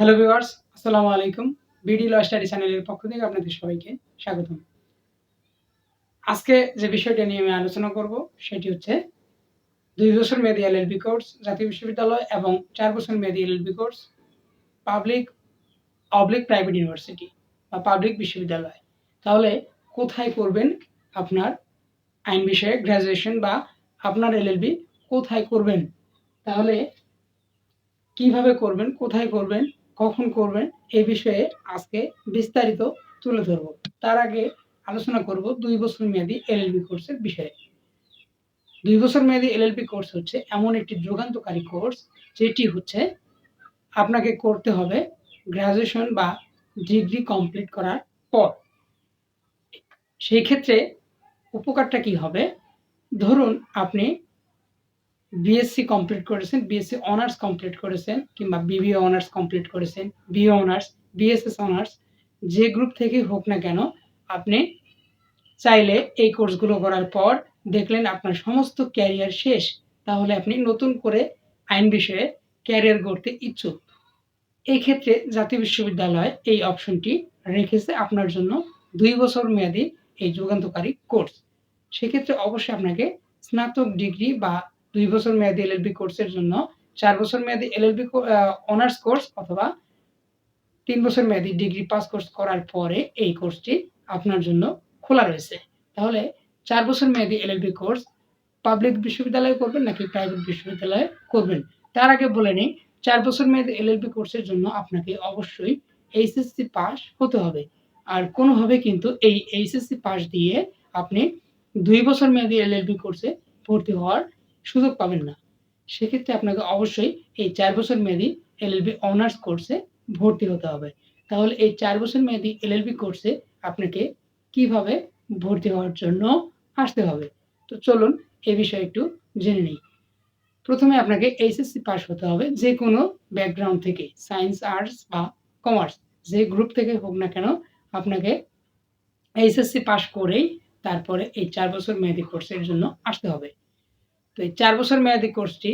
Hello viewers, আসসালামু আলাইকুম। BD ল study চ্যানেলের পক্ষ থেকে আপনাদের সবাইকে স্বাগতম। আজকে যে বিষয়টা নিয়ে আমি আলোচনা করব সেটি হচ্ছে ২ বছর মেয়াদী এলএলবি কোর্স জাতীয় বিশ্ববিদ্যালয় এবং ৪ বছর মেয়াদী এলএলবি কোর্স পাবলিক/প্রাইভেট ইউনিভার্সিটি বা পাবলিক বিশ্ববিদ্যালয়। তাহলে কোথায় করবেন আপনার আইন বিষয়ে গ্র্যাজুয়েশন বা আপনার এলএলবি কোথায় করবেন? তাহলে কিভাবে করবেন, কোথায় করবেন, কখন করবেন এই বিষয়ে আজকে বিস্তারিত তুলে ধরব। তার আগে আলোচনা করব ২ বছর মেয়াদী এলএলবি কোর্সের বিষয়ে। ২ বছর মেয়াদী এলএলবি কোর্স হচ্ছে এমন একটি যুগান্তকারী কোর্স যেটি হচ্ছে আপনাকে করতে হবে গ্র্যাজুয়েশন বা ডিগ্রি কমপ্লিট করার পর। সেই ক্ষেত্রে উপকারটা কি হবে? ধরুন আপনি বিএসসি কমপ্লিট করেছেন, বিএসসি অনার্স কমপ্লিট করেছেন কিংবা বিবিএ অনার্স কমপ্লিট করেছেন, বিএ অনার্স, বিএসএস অনার্স যে গ্রুপ থেকেই হোক না কেন, আপনি চাইলে এই কোর্সগুলো করার পর দেখলেন আপনার সমস্ত ক্যারিয়ার শেষ, তাহলে আপনি নতুন করে আইন বিষয়ে ক্যারিয়ার গড়তে ইচ্ছুক। এই ক্ষেত্রে জাতীয় বিশ্ববিদ্যালয় এই অপশনটি রেখেছে আপনার জন্য ২ বছর মেয়াদী এই যুগান্তকারী কোর্স। সেক্ষেত্রে অবশ্যই আপনাকে স্নাতক ডিগ্রি বা ২ বছর মেয়াদী এলএলবি কোর্সের জন্য ৪ বছর মেয়াদী এলএলবি অনার্স কোর্স অথবা ৩ বছর মেয়াদী ডিগ্রি পাস কোর্স করার পরে এই কোর্সটি আপনার জন্য খোলা রয়েছে। তাহলে ৪ বছর মেয়াদী এলএলবি কোর্স পাবলিক বিশ্ববিদ্যালয়ে করবেন নাকি প্রাইভেট বিশ্ববিদ্যালয়ে করবেন? তার আগে বলে নেই ৪ বছর মেয়াদী এলএলবি কোর্সের জন্য আপনাকে অবশ্যই এইচএসসি পাস হতে হবে। আর কোনোভাবে কিন্তু এই এইচএসসি পাস দিয়ে আপনি ২ বছর মেয়াদী এলএলবি কোর্সে ভর্তি হওয়ার সুযোগ পাবেন না। সেক্ষেত্রে আপনাকে অবশ্যই এই ৪ বছর মেয়াদী এলএলবি অনার্স কোর্সে ভর্তি হতে হবে। তাহলে এই ৪ বছর মেয়াদী এলএলবি কোর্সে আপনাকে কিভাবে ভর্তি হওয়ার জন্য আসতে হবে? তো চলুন এ বিষয়ে একটু জেনে নিই। প্রথমে আপনাকে এইচএসসি পাস হতে হবে যেকোনো ব্যাকগ্রাউন্ড থেকে, সায়েন্স, আর্টস বা কমার্স যে গ্রুপ থেকে হোক না কেন আপনাকে এইচএসসি পাস করেই তারপরে এই ৪ বছর মেয়াদী কোর্সের জন্য আসতে হবে। তো এই ৪ বছর মেয়াদী কোর্সটি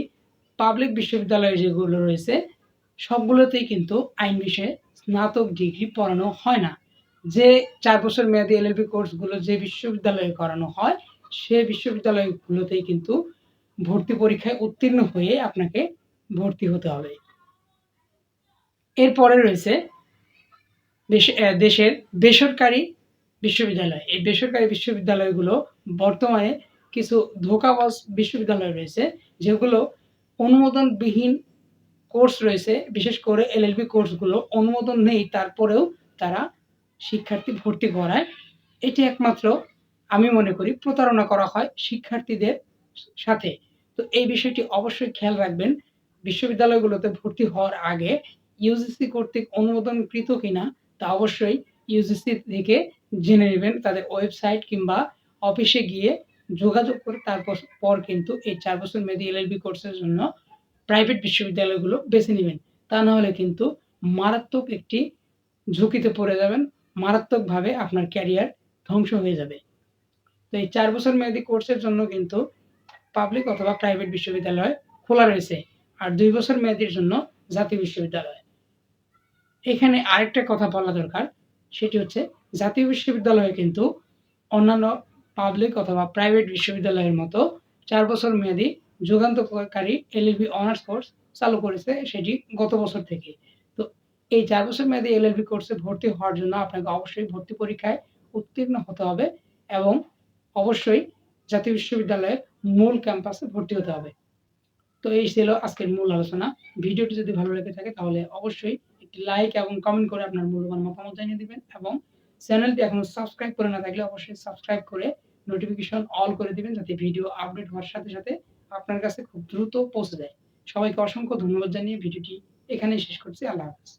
পাবলিক বিশ্ববিদ্যালয়ে যেগুলো রয়েছে সবগুলোতেই কিন্তু আইন বিষয়ে স্নাতক ডিগ্রি পড়ানো হয় না। যে ৪ বছর মেয়াদী এলএলবি কোর্সগুলো যে বিশ্ববিদ্যালয়ে করানো হয় সে বিশ্ববিদ্যালয়গুলোতেই কিন্তু ভর্তি পরীক্ষায় উত্তীর্ণ হয়ে আপনাকে ভর্তি হতে হবে। এরপরে রয়েছে দেশের বেসরকারি বিশ্ববিদ্যালয়। এই বেসরকারি বিশ্ববিদ্যালয়গুলো বর্তমানে কিছু ধোঁকাবাজ বিশ্ববিদ্যালয় রয়েছে যেগুলো অনুমোদনবিহীন কোর্স রয়েছে, বিশেষ করে এলএলবি কোর্সগুলো অনুমোদন নেই তারপরেও তারা শিক্ষার্থী ভর্তি করায়। এটি একমাত্র আমি মনে করি প্রতারণা করা হয় শিক্ষার্থীদের সাথে। তো এই বিষয়টি অবশ্যই খেয়াল রাখবেন। বিশ্ববিদ্যালয়গুলোতে ভর্তি হওয়ার আগে ইউজিসি কর্তৃক অনুমোদনকৃত কিনা তা অবশ্যই ইউজিসি থেকে জেনে নেবেন। তাদের ওয়েবসাইট কিংবা অফিসে গিয়ে যোগাযোগ করে তারপর কিন্তু এই ৪ বছর মেয়াদী এলএলবি কোর্সের জন্য প্রাইভেট বিশ্ববিদ্যালয়গুলো বেছে নিবেন। তা না হলে কিন্তু মারাত্মক একটি ঝুঁকিতে পড়ে যাবেন। মারাত্মকভাবে আপনার ক্যারিয়ার ধ্বংস হয়ে যাবে। তো এই ৪ বছর মেয়াদী কোর্সের জন্য কিন্তু পাবলিক অথবা প্রাইভেট বিশ্ববিদ্যালয় খোলা রয়েছে। আর ২ বছর মেয়াদীর জন্য জাতীয় বিশ্ববিদ্যালয়। এখানে আরেকটা কথা বলা দরকার, সেটি হচ্ছে জাতীয় বিশ্ববিদ্যালয়ে কিন্তু অন্যান্য পাবলিক অথবা প্রাইভেট বিশ্ববিদ্যালয়ের মতো ৪ বছর মেয়াদী যুগান্তকারী এলএলবি অনার্স কোর্স চালু করেছে, সেটি গত বছর থেকে। তো এই ৪ বছর মেয়াদী এলএলবি কোর্সে ভর্তি হওয়ার জন্য আপনাকে অবশ্যই ভর্তি পরীক্ষায় উত্তীর্ণ হতে হবে এবং অবশ্যই জাতীয় বিশ্ববিদ্যালয়ের মূল ক্যাম্পাসে ভর্তি হতে হবে। তো এই ছিল আজকের মূল আলোচনা। ভিডিওটি যদি ভালো লেগে থাকে তাহলে অবশ্যই একটি লাইক এবং কমেন্ট করে আপনার মূল্যবান মতামত জানিয়ে দিবেন এবং চ্যানেলটি এখনো সাবস্ক্রাইব করে না থাকলে অবশ্যই সাবস্ক্রাইব করে নোটিফিকেশন অল করে দিবেন যাতে ভিডিও আপডেট হওয়ার সাথে সাথে আপনার কাছে খুব দ্রুত পৌঁছে যায়। সবাইকে অসংখ্য ধন্যবাদ জানিয়ে ভিডিওটি এখানেই শেষ করছি। আল্লাহ হাফেজ।